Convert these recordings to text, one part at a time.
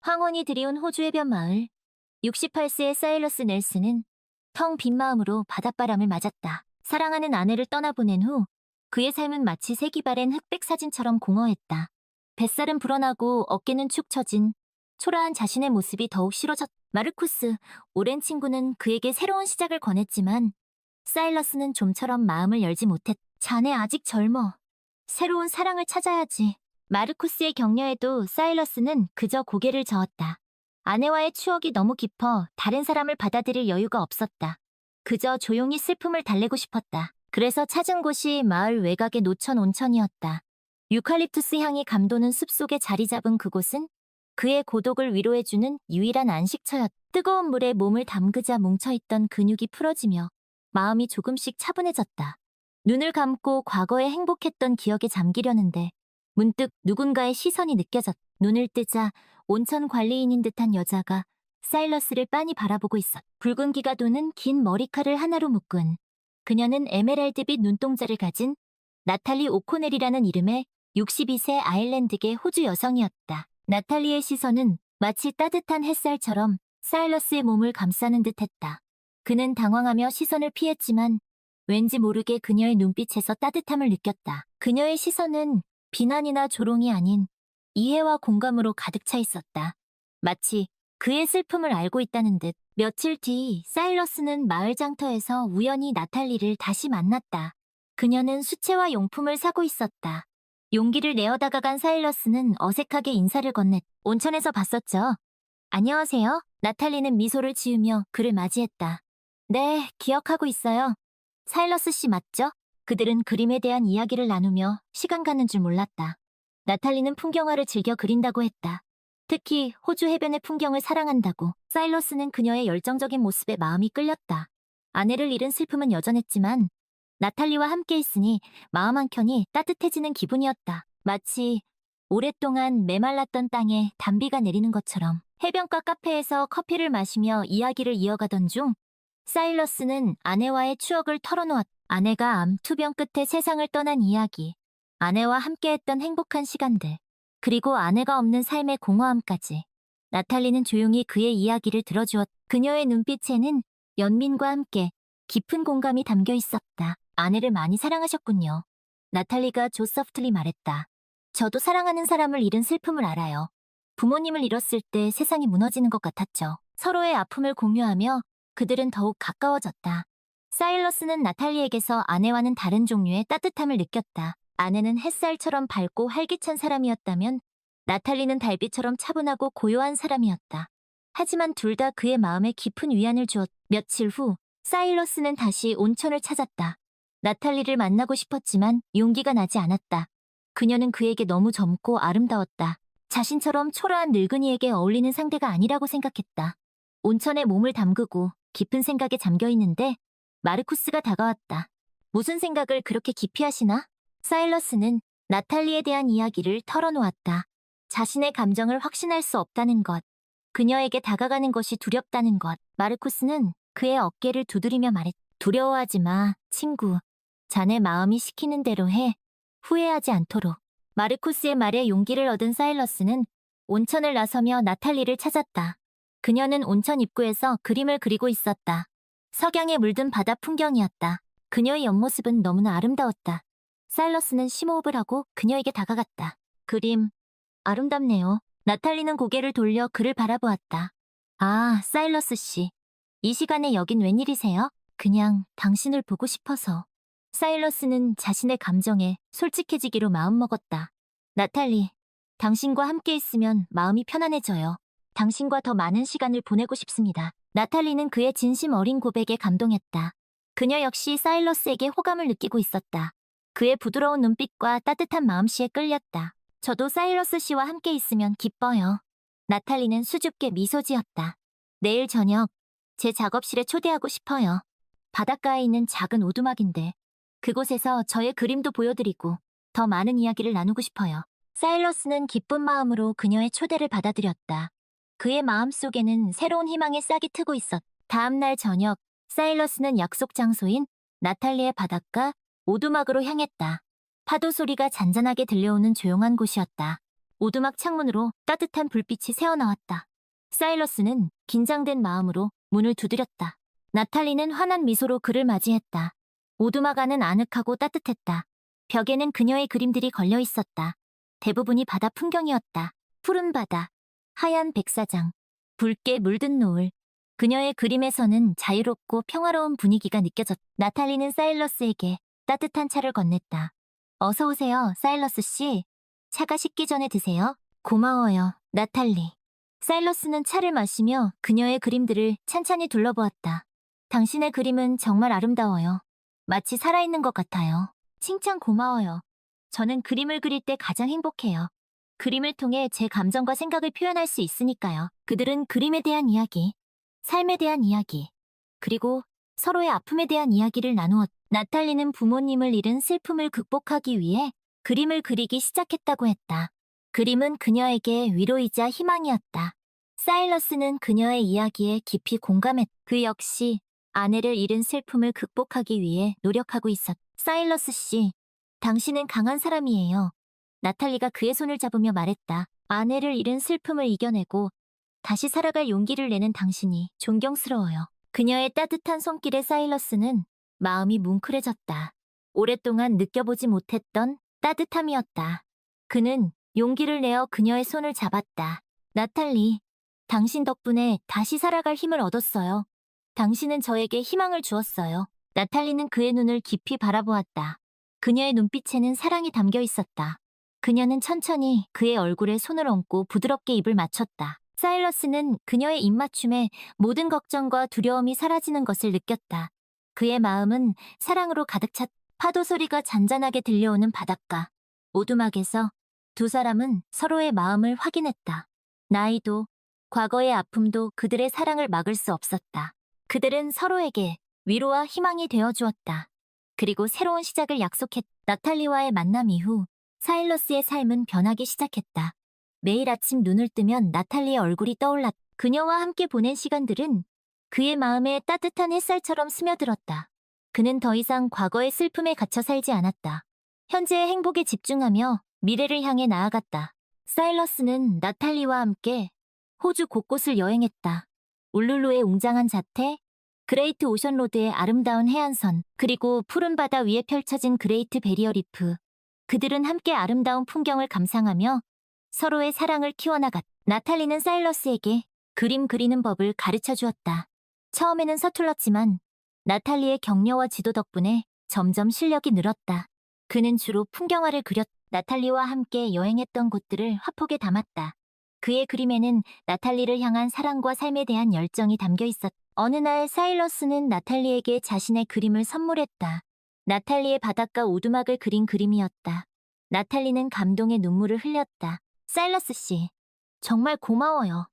황혼이 드리운 호주 해변 마을. 68세의 사일러스 넬슨은 텅 빈 마음으로 바닷바람을 맞았다. 사랑하는 아내를 떠나보낸 후 그의 삶은 마치 세기바랜 흑백 사진처럼 공허했다. 뱃살은 불어나고 어깨는 축 처진 초라한 자신의 모습이 더욱 싫어졌다. 마르쿠스, 오랜 친구는 그에게 새로운 시작을 권했지만 사일러스는 좀처럼 마음을 열지 못했다. 자네 아직 젊어. 새로운 사랑을 찾아야지. 마르쿠스의 격려에도 사일러스는 그저 고개를 저었다. 아내와의 추억이 너무 깊어 다른 사람을 받아들일 여유가 없었다. 그저 조용히 슬픔을 달래고 싶었다. 그래서 찾은 곳이 마을 외곽의 노천 온천이었다. 유칼립투스 향이 감도는 숲속에 자리 잡은 그곳은 그의 고독을 위로해주는 유일한 안식처였다. 뜨거운 물에 몸을 담그자 뭉쳐있던 근육이 풀어지며 마음이 조금씩 차분해졌다. 눈을 감고 과거에 행복했던 기억에 잠기려는데 문득 누군가의 시선이 느껴졌다. 눈을 뜨자 온천 관리인인 듯한 여자가 사일러스를 빤히 바라보고 있었다. 붉은기가 도는 긴 머리칼을 하나로 묶은 그녀는 에메랄드빛 눈동자를 가진 나탈리 오코넬이라는 이름의 62세 아일랜드계 호주 여성이었다. 나탈리의 시선은 마치 따뜻한 햇살처럼 사일러스의 몸을 감싸는 듯했다. 그는 당황하며 시선을 피했지만 왠지 모르게 그녀의 눈빛에서 따뜻함을 느꼈다. 그녀의 시선은 비난이나 조롱이 아닌 이해와 공감으로 가득 차 있었다. 마치 그의 슬픔을 알고 있다는 듯. 며칠 뒤 사일러스는 마을 장터에서 우연히 나탈리를 다시 만났다. 그녀는 수채화 용품을 사고 있었다. 용기를 내어 다가간 사일러스는 어색하게 인사를 건넸. 온천에서 봤었죠? 안녕하세요. 나탈리는 미소를 지으며 그를 맞이했다. 네, 기억하고 있어요. 사일러스 씨 맞죠? 그들은 그림에 대한 이야기를 나누며 시간 가는 줄 몰랐다. 나탈리는 풍경화를 즐겨 그린다고 했다. 특히 호주 해변의 풍경을 사랑한다고. 사일러스는 그녀의 열정적인 모습에 마음이 끌렸다. 아내를 잃은 슬픔은 여전했지만 나탈리와 함께 있으니 마음 한켠이 따뜻해지는 기분이었다. 마치 오랫동안 메말랐던 땅에 단비가 내리는 것처럼. 해변가 카페에서 커피를 마시며 이야기를 이어가던 중 사일러스는 아내와의 추억을 털어놓았다. 아내가 암 투병 끝에 세상을 떠난 이야기, 아내와 함께했던 행복한 시간들, 그리고 아내가 없는 삶의 공허함까지. 나탈리는 조용히 그의 이야기를 들어주었다. 그녀의 눈빛에는 연민과 함께 깊은 공감이 담겨 있었다. 아내를 많이 사랑하셨군요. 나탈리가 조서프트리 말했다. 저도 사랑하는 사람을 잃은 슬픔을 알아요. 부모님을 잃었을 때 세상이 무너지는 것 같았죠. 서로의 아픔을 공유하며 그들은 더욱 가까워졌다. 사일러스는 나탈리에게서 아내와는 다른 종류의 따뜻함을 느꼈다. 아내는 햇살처럼 밝고 활기찬 사람이었다면 나탈리는 달빛처럼 차분하고 고요한 사람이었다. 하지만 둘 다 그의 마음에 깊은 위안을 주었다. 며칠 후 사일러스는 다시 온천을 찾았다. 나탈리를 만나고 싶었지만 용기가 나지 않았다. 그녀는 그에게 너무 젊고 아름다웠다. 자신처럼 초라한 늙은이에게 어울리는 상대가 아니라고 생각했다. 온천에 몸을 담그고 깊은 생각에 잠겨 있는데 마르쿠스가 다가왔다. 무슨 생각을 그렇게 깊이 하시나? 사일러스는 나탈리에 대한 이야기를 털어놓았다. 자신의 감정을 확신할 수 없다는 것, 그녀에게 다가가는 것이 두렵다는 것. 마르쿠스는 그의 어깨를 두드리며 말했다. 두려워하지 마, 친구. 자네 마음이 시키는 대로 해. 후회하지 않도록. 마르쿠스의 말에 용기를 얻은 사일러스는 온천을 나서며 나탈리를 찾았다. 그녀는 온천 입구에서 그림을 그리고 있었다. 석양에 물든 바다 풍경이었다. 그녀의 옆모습은 너무나 아름다웠다. 사일러스는 심호흡을 하고 그녀에게 다가갔다. 그림, 아름답네요. 나탈리는 고개를 돌려 그를 바라보았다. 아, 사일러스 씨. 이 시간에 여긴 웬일이세요? 그냥 당신을 보고 싶어서. 사일러스는 자신의 감정에 솔직해지기로 마음먹었다. 나탈리, 당신과 함께 있으면 마음이 편안해져요. 당신과 더 많은 시간을 보내고 싶습니다. 나탈리는 그의 진심 어린 고백에 감동했다. 그녀 역시 사일러스에게 호감을 느끼고 있었다. 그의 부드러운 눈빛과 따뜻한 마음씨에 끌렸다. 저도 사일러스 씨와 함께 있으면 기뻐요. 나탈리는 수줍게 미소 지었다. 내일 저녁 제 작업실에 초대하고 싶어요. 바닷가에 있는 작은 오두막인데 그곳에서 저의 그림도 보여드리고 더 많은 이야기를 나누고 싶어요. 사일러스는 기쁜 마음으로 그녀의 초대를 받아들였다. 그의 마음속에는 새로운 희망의 싹이 트고 있었다. 다음 날 저녁, 사일러스는 약속 장소인 나탈리의 바닷가 오두막으로 향했다. 파도 소리가 잔잔하게 들려오는 조용한 곳이었다. 오두막 창문으로 따뜻한 불빛이 새어나왔다. 사일러스는 긴장된 마음으로 문을 두드렸다. 나탈리는 환한 미소로 그를 맞이했다. 오두막 안은 아늑하고 따뜻했다. 벽에는 그녀의 그림들이 걸려 있었다. 대부분이 바다 풍경이었다. 푸른 바다, 하얀 백사장, 붉게 물든 노을. 그녀의 그림에서는 자유롭고 평화로운 분위기가 느껴졌다. 나탈리는 사일러스에게 따뜻한 차를 건넸다. 어서 오세요, 사일러스 씨. 차가 식기 전에 드세요. 고마워요, 나탈리. 사일러스는 차를 마시며 그녀의 그림들을 찬찬히 둘러보았다. 당신의 그림은 정말 아름다워요. 마치 살아있는 것 같아요. 칭찬 고마워요. 저는 그림을 그릴 때 가장 행복해요. 그림을 통해 제 감정과 생각을 표현할 수 있으니까요. 그들은 그림에 대한 이야기, 삶에 대한 이야기, 그리고 서로의 아픔에 대한 이야기를 나누었다. 나탈리는 부모님을 잃은 슬픔을 극복하기 위해 그림을 그리기 시작했다고 했다. 그림은 그녀에게 위로이자 희망이었다. 사일러스는 그녀의 이야기에 깊이 공감했다. 그 역시 아내를 잃은 슬픔을 극복하기 위해 노력하고 있었다. 사일러스 씨, 당신은 강한 사람이에요. 나탈리가 그의 손을 잡으며 말했다. 아내를 잃은 슬픔을 이겨내고 다시 살아갈 용기를 내는 당신이 존경스러워요. 그녀의 따뜻한 손길에 사일러스는 마음이 뭉클해졌다. 오랫동안 느껴보지 못했던 따뜻함이었다. 그는 용기를 내어 그녀의 손을 잡았다. 나탈리, 당신 덕분에 다시 살아갈 힘을 얻었어요. 당신은 저에게 희망을 주었어요. 나탈리는 그의 눈을 깊이 바라보았다. 그녀의 눈빛에는 사랑이 담겨 있었다. 그녀는 천천히 그의 얼굴에 손을 얹고 부드럽게 입을 맞췄다. 사일러스는 그녀의 입맞춤에 모든 걱정과 두려움이 사라지는 것을 느꼈다. 그의 마음은 사랑으로 가득 찼다. 파도 소리가 잔잔하게 들려오는 바닷가. 오두막에서 두 사람은 서로의 마음을 확인했다. 나이도, 과거의 아픔도 그들의 사랑을 막을 수 없었다. 그들은 서로에게 위로와 희망이 되어주었다. 그리고 새로운 시작을 약속했다. 나탈리와의 만남 이후 사일러스의 삶은 변하기 시작했다. 매일 아침 눈을 뜨면 나탈리의 얼굴이 떠올랐다. 그녀와 함께 보낸 시간들은 그의 마음에 따뜻한 햇살처럼 스며들었다. 그는 더 이상 과거의 슬픔에 갇혀 살지 않았다. 현재의 행복에 집중하며 미래를 향해 나아갔다. 사일러스는 나탈리와 함께 호주 곳곳을 여행했다. 울룰루의 웅장한 자태, 그레이트 오션로드의 아름다운 해안선, 그리고 푸른 바다 위에 펼쳐진 그레이트 베리어 리프. 그들은 함께 아름다운 풍경을 감상하며 서로의 사랑을 키워나갔다. 나탈리는 사일러스에게 그림 그리는 법을 가르쳐 주었다. 처음에는 서툴렀지만 나탈리의 격려와 지도 덕분에 점점 실력이 늘었다. 그는 주로 풍경화를 그렸다. 나탈리와 함께 여행했던 곳들을 화폭에 담았다. 그의 그림에는 나탈리를 향한 사랑과 삶에 대한 열정이 담겨 있었다. 어느 날 사일러스는 나탈리에게 자신의 그림을 선물했다. 나탈리의 바닷가 오두막을 그린 그림이었다. 나탈리는 감동의 눈물을 흘렸다. 사일러스 씨, 정말 고마워요.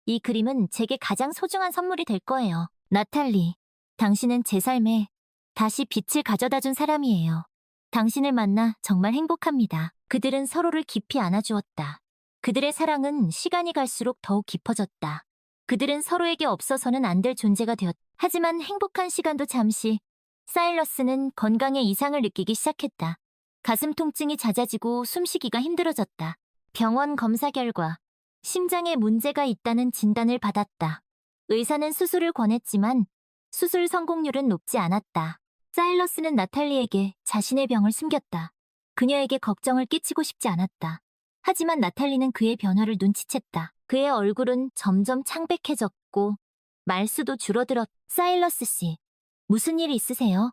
이 그림은 제게 가장 소중한 선물이 될 거예요. 나탈리, 당신은 제 삶에 다시 빛을 가져다 준 사람이에요. 당신을 만나 정말 행복합니다. 그들은 서로를 깊이 안아주었다. 그들의 사랑은 시간이 갈수록 더욱 깊어졌다. 그들은 서로에게 없어서는 안 될 존재가 되었다. 하지만 행복한 시간도 잠시. 사일러스는 건강에 이상을 느끼기 시작했다. 가슴 통증이 잦아지고 숨쉬기가 힘들어졌다. 병원 검사 결과 심장에 문제가 있다는 진단을 받았다. 의사는 수술을 권했지만 수술 성공률은 높지 않았다. 사일러스는 나탈리에게 자신의 병을 숨겼다. 그녀에게 걱정을 끼치고 싶지 않았다. 하지만 나탈리는 그의 변화를 눈치챘다. 그의 얼굴은 점점 창백해졌고 말수도 줄어들었다. 사일러스 씨, 무슨 일 있으세요?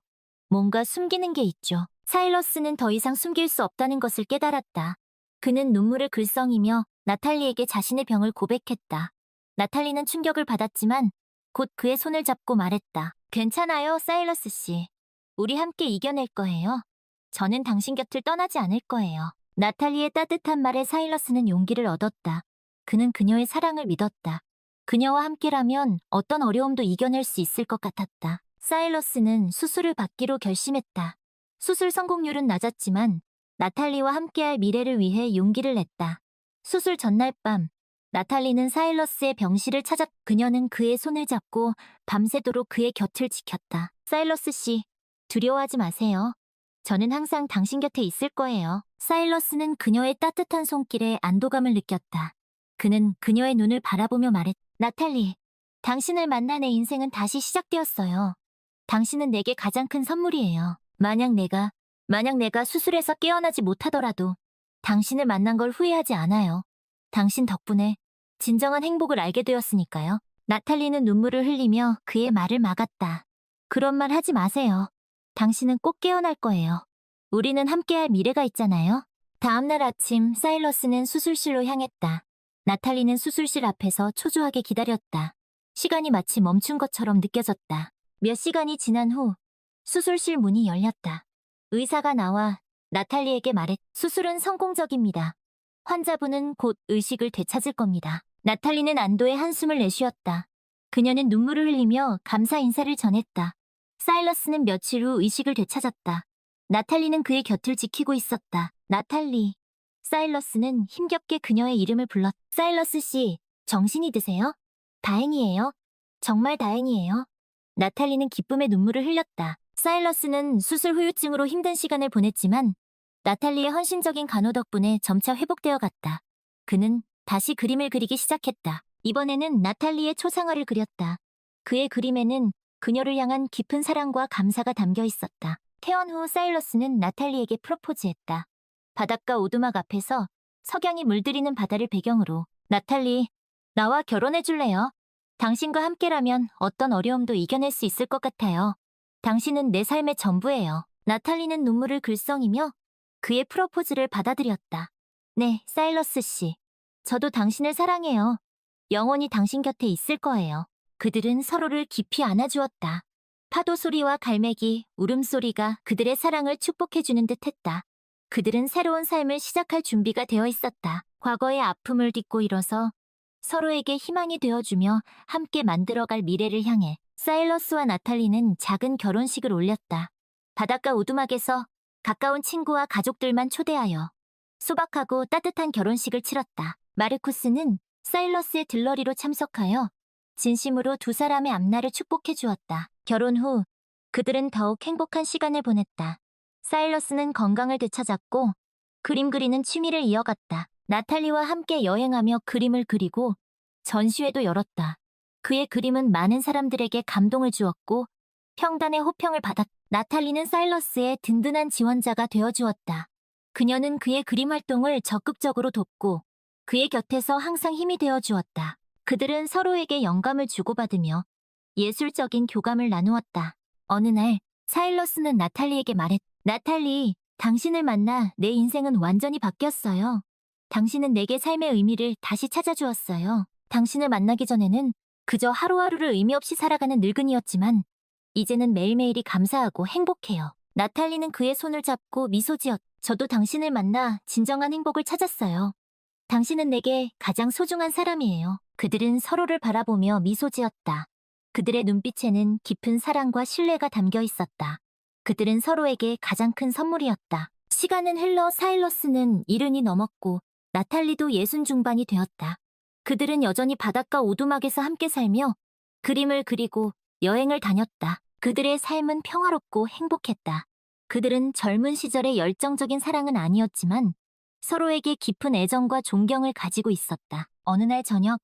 뭔가 숨기는 게 있죠. 사일러스는 더 이상 숨길 수 없다는 것을 깨달았다. 그는 눈물을 글썽이며 나탈리에게 자신의 병을 고백했다. 나탈리는 충격을 받았지만 곧 그의 손을 잡고 말했다. 괜찮아요, 사일러스 씨. 우리 함께 이겨낼 거예요. 저는 당신 곁을 떠나지 않을 거예요. 나탈리의 따뜻한 말에 사일러스는 용기를 얻었다. 그는 그녀의 사랑을 믿었다. 그녀와 함께라면 어떤 어려움도 이겨낼 수 있을 것 같았다. 사일러스는 수술을 받기로 결심했다. 수술 성공률은 낮았지만 나탈리와 함께할 미래를 위해 용기를 냈다. 수술 전날 밤, 나탈리는 사일러스의 병실을 찾아 그녀는 그의 손을 잡고 밤새도록 그의 곁을 지켰다. 사일러스 씨, 두려워하지 마세요. 저는 항상 당신 곁에 있을 거예요. 사일러스는 그녀의 따뜻한 손길에 안도감을 느꼈다. 그는 그녀의 눈을 바라보며 말했다. 나탈리, 당신을 만나 내 인생은 다시 시작되었어요. 당신은 내게 가장 큰 선물이에요. 만약 내가 수술해서 깨어나지 못하더라도 당신을 만난 걸 후회하지 않아요. 당신 덕분에 진정한 행복을 알게 되었으니까요. 나탈리는 눈물을 흘리며 그의 말을 막았다. 그런 말 하지 마세요. 당신은 꼭 깨어날 거예요. 우리는 함께할 미래가 있잖아요. 다음날 아침 사일러스는 수술실로 향했다. 나탈리는 수술실 앞에서 초조하게 기다렸다. 시간이 마치 멈춘 것처럼 느껴졌다. 몇 시간이 지난 후 수술실 문이 열렸다. 의사가 나와 나탈리에게 말했다. 수술은 성공적입니다. 환자분은 곧 의식을 되찾을 겁니다. 나탈리는 안도의 한숨을 내쉬었다. 그녀는 눈물을 흘리며 감사 인사를 전했다. 사일러스는 며칠 후 의식을 되찾았다. 나탈리는 그의 곁을 지키고 있었다. 나탈리. 사일러스는 힘겹게 그녀의 이름을 불렀다. 사일러스 씨, 정신이 드세요? 다행이에요. 정말 다행이에요. 나탈리는 기쁨의 눈물을 흘렸다. 사일러스는 수술 후유증으로 힘든 시간을 보냈지만 나탈리의 헌신적인 간호 덕분에 점차 회복되어 갔다. 그는 다시 그림을 그리기 시작했다. 이번에는 나탈리의 초상화를 그렸다. 그의 그림에는 그녀를 향한 깊은 사랑과 감사가 담겨 있었다. 퇴원 후 사일러스는 나탈리에게 프로포즈했다. 바닷가 오두막 앞에서 석양이 물들이는 바다를 배경으로 나탈리, 나와 결혼해 줄래요? 당신과 함께라면 어떤 어려움도 이겨낼 수 있을 것 같아요. 당신은 내 삶의 전부예요. 나탈리는 눈물을 글썽이며 그의 프로포즈를 받아들였다. 네, 사일러스 씨. 저도 당신을 사랑해요. 영원히 당신 곁에 있을 거예요. 그들은 서로를 깊이 안아주었다. 파도 소리와 갈매기, 울음소리가 그들의 사랑을 축복해주는 듯했다. 그들은 새로운 삶을 시작할 준비가 되어 있었다. 과거의 아픔을 딛고 일어서 서로에게 희망이 되어주며 함께 만들어갈 미래를 향해 사일러스와 나탈리는 작은 결혼식을 올렸다. 바닷가 오두막에서 가까운 친구와 가족들만 초대하여 소박하고 따뜻한 결혼식을 치렀다. 마르쿠스는 사일러스의 들러리로 참석하여 진심으로 두 사람의 앞날을 축복해 주었다. 결혼 후 그들은 더욱 행복한 시간을 보냈다. 사일러스는 건강을 되찾았고 그림 그리는 취미를 이어갔다. 나탈리와 함께 여행하며 그림을 그리고 전시회도 열었다. 그의 그림은 많은 사람들에게 감동을 주었고 평단의 호평을 받았다. 나탈리는 사일러스의 든든한 지원자가 되어주었다. 그녀는 그의 그림 활동을 적극적으로 돕고 그의 곁에서 항상 힘이 되어주었다. 그들은 서로에게 영감을 주고받으며 예술적인 교감을 나누었다. 어느 날 사일러스는 나탈리에게 말했다. 나탈리, 당신을 만나 내 인생은 완전히 바뀌었어요. 당신은 내게 삶의 의미를 다시 찾아주었어요. 당신을 만나기 전에는 그저 하루하루를 의미 없이 살아가는 늙은이였지만 이제는 매일매일이 감사하고 행복해요. 나탈리는 그의 손을 잡고 미소 지었다. 저도 당신을 만나 진정한 행복을 찾았어요. 당신은 내게 가장 소중한 사람이에요. 그들은 서로를 바라보며 미소 지었다. 그들의 눈빛에는 깊은 사랑과 신뢰가 담겨 있었다. 그들은 서로에게 가장 큰 선물이었다. 시간은 흘러 사일러스는 70이 넘었고 나탈리도 60 중반이 되었다. 그들은 여전히 바닷가 오두막에서 함께 살며 그림을 그리고 여행을 다녔다. 그들의 삶은 평화롭고 행복했다. 그들은 젊은 시절의 열정적인 사랑은 아니었지만 서로에게 깊은 애정과 존경을 가지고 있었다. 어느 날 저녁,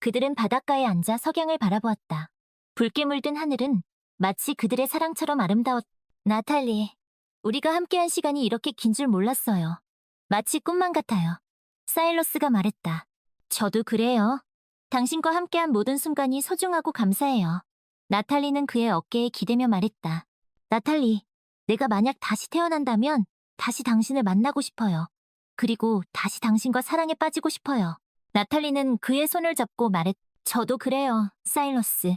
그들은 바닷가에 앉아 석양을 바라보았다. 붉게 물든 하늘은 마치 그들의 사랑처럼 아름다웠다. 나탈리, 우리가 함께한 시간이 이렇게 긴 줄 몰랐어요. 마치 꿈만 같아요. 사일러스가 말했다. 저도 그래요. 당신과 함께한 모든 순간이 소중하고 감사해요. 나탈리는 그의 어깨에 기대며 말했다. 나탈리, 내가 만약 다시 태어난다면 다시 당신을 만나고 싶어요. 그리고 다시 당신과 사랑에 빠지고 싶어요. 나탈리는 그의 손을 잡고 말했다. 저도 그래요, 사일러스.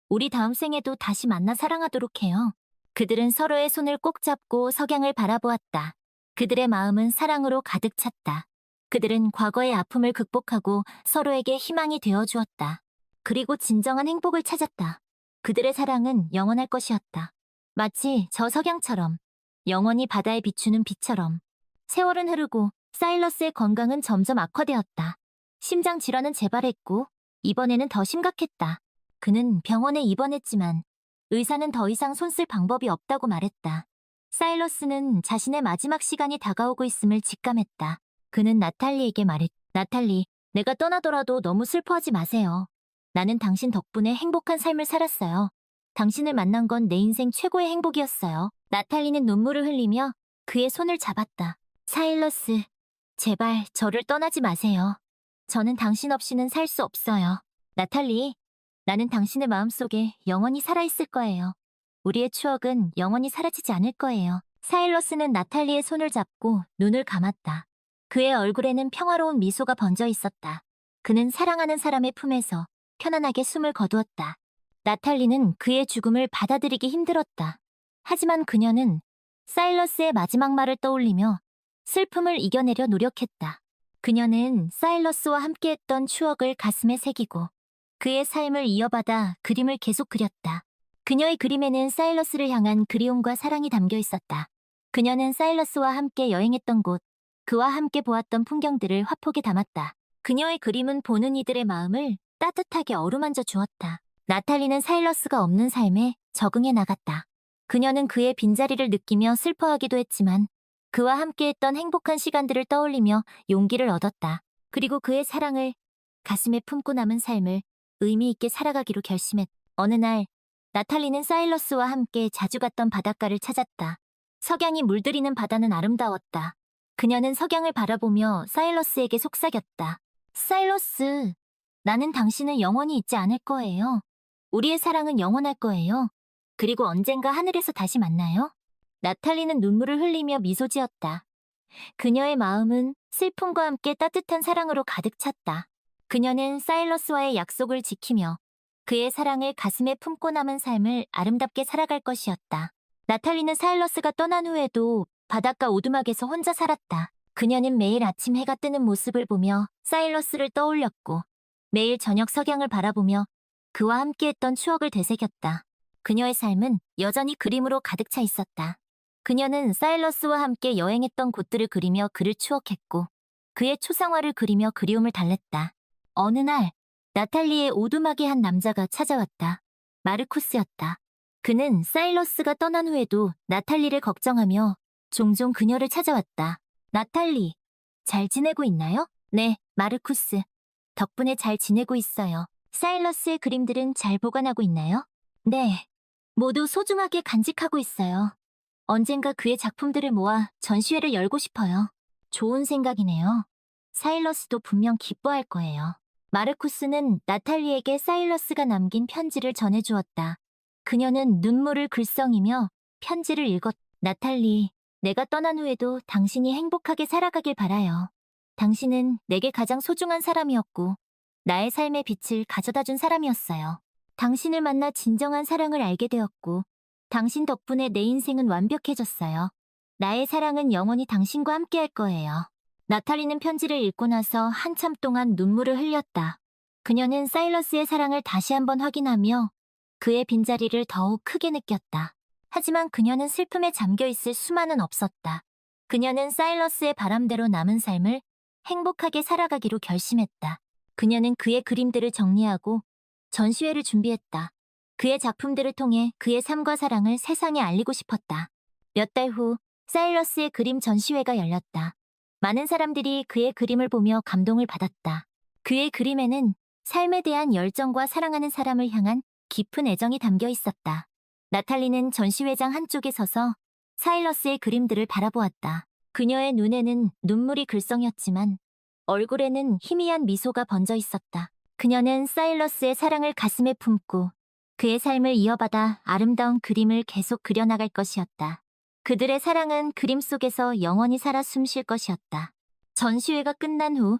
우리 다음 생에도 다시 만나 사랑하도록 해요. 그들은 서로의 손을 꼭 잡고 석양을 바라보았다. 그들의 마음은 사랑으로 가득 찼다. 그들은 과거의 아픔을 극복하고 서로에게 희망이 되어주었다. 그리고 진정한 행복을 찾았다. 그들의 사랑은 영원할 것이었다. 마치 저 석양처럼, 영원히 바다에 비추는 빛처럼. 세월은 흐르고 사일러스의 건강은 점점 악화되었다. 심장 질환은 재발했고 이번에는 더 심각했다. 그는 병원에 입원했지만 의사는 더 이상 손쓸 방법이 없다고 말했다. 사일러스는 자신의 마지막 시간이 다가오고 있음을 직감했다. 그는 나탈리에게 말했다. 나탈리, 내가 떠나더라도 너무 슬퍼하지 마세요. 나는 당신 덕분에 행복한 삶을 살았어요. 당신을 만난 건 내 인생 최고의 행복이었어요. 나탈리는 눈물을 흘리며 그의 손을 잡았다. 사일러스, 제발 저를 떠나지 마세요. 저는 당신 없이는 살 수 없어요. 나탈리, 나는 당신의 마음속에 영원히 살아있을 거예요. 우리의 추억은 영원히 사라지지 않을 거예요. 사일러스는 나탈리의 손을 잡고 눈을 감았다. 그의 얼굴에는 평화로운 미소가 번져 있었다. 그는 사랑하는 사람의 품에서 편안하게 숨을 거두었다. 나탈리는 그의 죽음을 받아들이기 힘들었다. 하지만 그녀는 사일러스의 마지막 말을 떠올리며 슬픔을 이겨내려 노력했다. 그녀는 사일러스와 함께했던 추억을 가슴에 새기고 그의 삶을 이어받아 그림을 계속 그렸다. 그녀의 그림에는 사일러스를 향한 그리움과 사랑이 담겨 있었다. 그녀는 사일러스와 함께 여행했던 곳, 그와 함께 보았던 풍경들을 화폭에 담았다. 그녀의 그림은 보는 이들의 마음을 따뜻하게 어루만져 주었다. 나탈리는 사일러스가 없는 삶에 적응해 나갔다. 그녀는 그의 빈자리를 느끼며 슬퍼하기도 했지만 그와 함께했던 행복한 시간들을 떠올리며 용기를 얻었다. 그리고 그의 사랑을 가슴에 품고 남은 삶을 의미 있게 살아가기로 결심했다. 어느 날 나탈리는 사일러스와 함께 자주 갔던 바닷가를 찾았다. 석양이 물들이는 바다는 아름다웠다. 그녀는 석양을 바라보며 사일러스에게 속삭였다. 사일러스, 나는 당신을 영원히 잊지 않을 거예요. 우리의 사랑은 영원할 거예요. 그리고 언젠가 하늘에서 다시 만나요. 나탈리는 눈물을 흘리며 미소 지었다. 그녀의 마음은 슬픔과 함께 따뜻한 사랑으로 가득 찼다. 그녀는 사일러스와의 약속을 지키며 그의 사랑을 가슴에 품고 남은 삶을 아름답게 살아갈 것이었다. 나탈리는 사일러스가 떠난 후에도 바닷가 오두막에서 혼자 살았다. 그녀는 매일 아침 해가 뜨는 모습을 보며 사일러스를 떠올렸고 매일 저녁 석양을 바라보며 그와 함께했던 추억을 되새겼다. 그녀의 삶은 여전히 그림으로 가득 차 있었다. 그녀는 사일러스와 함께 여행했던 곳들을 그리며 그를 추억했고 그의 초상화를 그리며 그리움을 달랬다. 어느 날 나탈리의 오두막에 한 남자가 찾아왔다. 마르쿠스였다. 그는 사일러스가 떠난 후에도 나탈리를 걱정하며 종종 그녀를 찾아왔다. 나탈리, 잘 지내고 있나요? 네, 마르쿠스. 덕분에 잘 지내고 있어요. 사일러스의 그림들은 잘 보관하고 있나요? 네, 모두 소중하게 간직하고 있어요. 언젠가 그의 작품들을 모아 전시회를 열고 싶어요. 좋은 생각이네요. 사일러스도 분명 기뻐할 거예요. 마르쿠스는 나탈리에게 사일러스가 남긴 편지를 전해주었다. 그녀는 눈물을 글썽이며 편지를 읽었다. 나탈리, 내가 떠난 후에도 당신이 행복하게 살아가길 바라요. 당신은 내게 가장 소중한 사람이었고 나의 삶의 빛을 가져다준 사람이었어요. 당신을 만나 진정한 사랑을 알게 되었고 당신 덕분에 내 인생은 완벽해졌어요. 나의 사랑은 영원히 당신과 함께할 거예요. 나탈리는 편지를 읽고 나서 한참 동안 눈물을 흘렸다. 그녀는 사일러스의 사랑을 다시 한번 확인하며 그의 빈자리를 더욱 크게 느꼈다. 하지만 그녀는 슬픔에 잠겨있을 수만은 없었다. 그녀는 사일러스의 바람대로 남은 삶을 행복하게 살아가기로 결심했다. 그녀는 그의 그림들을 정리하고 전시회를 준비했다. 그의 작품들을 통해 그의 삶과 사랑을 세상에 알리고 싶었다. 몇 달 후 사일러스의 그림 전시회가 열렸다. 많은 사람들이 그의 그림을 보며 감동을 받았다. 그의 그림에는 삶에 대한 열정과 사랑하는 사람을 향한 깊은 애정이 담겨 있었다. 나탈리는 전시회장 한쪽에 서서 사일러스의 그림들을 바라보았다. 그녀의 눈에는 눈물이 글썽였지만 얼굴에는 희미한 미소가 번져 있었다. 그녀는 사일러스의 사랑을 가슴에 품고 그의 삶을 이어받아 아름다운 그림을 계속 그려나갈 것이었다. 그들의 사랑은 그림 속에서 영원히 살아 숨쉴 것이었다. 전시회가 끝난 후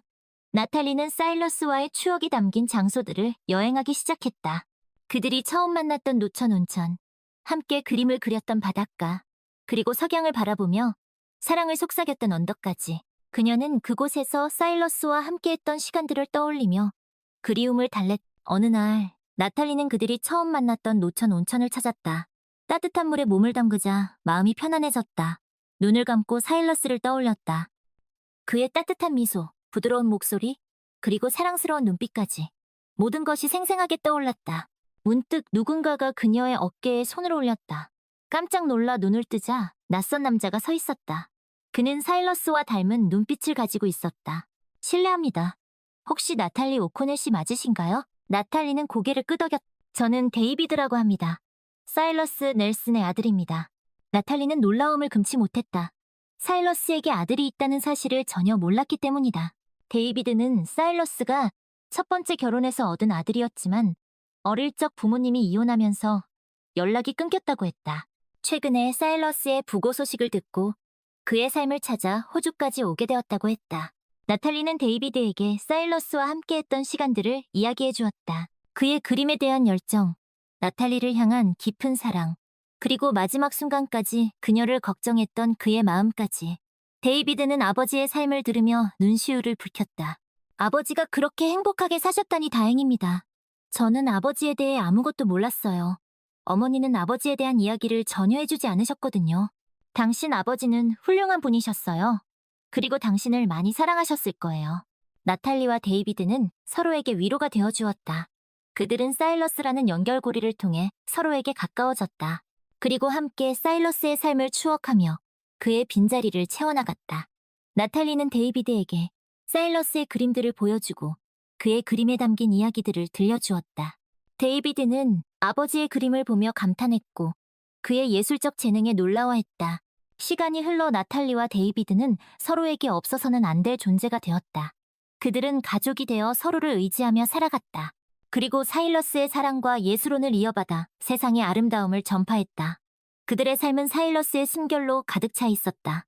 나탈리는 사일러스와의 추억이 담긴 장소들을 여행하기 시작했다. 그들이 처음 만났던 노천 온천, 함께 그림을 그렸던 바닷가, 그리고 석양을 바라보며 사랑을 속삭였던 언덕까지. 그녀는 그곳에서 사일러스와 함께했던 시간들을 떠올리며 그리움을 달랬. 어느 날 나탈리는 그들이 처음 만났던 노천 온천을 찾았다. 따뜻한 물에 몸을 담그자 마음이 편안해졌다. 눈을 감고 사일러스를 떠올렸다. 그의 따뜻한 미소, 부드러운 목소리, 그리고 사랑스러운 눈빛까지. 모든 것이 생생하게 떠올랐다. 문득 누군가가 그녀의 어깨에 손을 올렸다. 깜짝 놀라 눈을 뜨자 낯선 남자가 서 있었다. 그는 사일러스와 닮은 눈빛을 가지고 있었다. 실례합니다. 혹시 나탈리 오코넬 씨 맞으신가요? 나탈리는 고개를 끄덕였다. 저는 데이비드라고 합니다. 사일러스 넬슨의 아들입니다. 나탈리는 놀라움을 금치 못했다. 사일러스에게 아들이 있다는 사실을 전혀 몰랐기 때문이다. 데이비드는 사일러스가 첫 번째 결혼에서 얻은 아들이었지만 어릴 적 부모님이 이혼하면서 연락이 끊겼다고 했다. 최근에 사일러스의 부고 소식을 듣고 그의 삶을 찾아 호주까지 오게 되었다고 했다. 나탈리는 데이비드에게 사일러스와 함께했던 시간들을 이야기해 주었다. 그의 그림에 대한 열정, 나탈리를 향한 깊은 사랑, 그리고 마지막 순간까지 그녀를 걱정했던 그의 마음까지. 데이비드는 아버지의 삶을 들으며 눈시울을 붉혔다. 아버지가 그렇게 행복하게 사셨다니 다행입니다. 저는 아버지에 대해 아무것도 몰랐어요. 어머니는 아버지에 대한 이야기를 전혀 해주지 않으셨거든요. 당신 아버지는 훌륭한 분이셨어요. 그리고 당신을 많이 사랑하셨을 거예요. 나탈리와 데이비드는 서로에게 위로가 되어주었다. 그들은 사일러스라는 연결고리를 통해 서로에게 가까워졌다. 그리고 함께 사일러스의 삶을 추억하며 그의 빈자리를 채워나갔다. 나탈리는 데이비드에게 사일러스의 그림들을 보여주고 그의 그림에 담긴 이야기들을 들려주었다. 데이비드는 아버지의 그림을 보며 감탄했고 그의 예술적 재능에 놀라워했다. 시간이 흘러 나탈리와 데이비드는 서로에게 없어서는 안 될 존재가 되었다. 그들은 가족이 되어 서로를 의지하며 살아갔다. 그리고 사일러스의 사랑과 예술혼을 이어받아 세상의 아름다움을 전파했다. 그들의 삶은 사일러스의 숨결로 가득 차 있었다.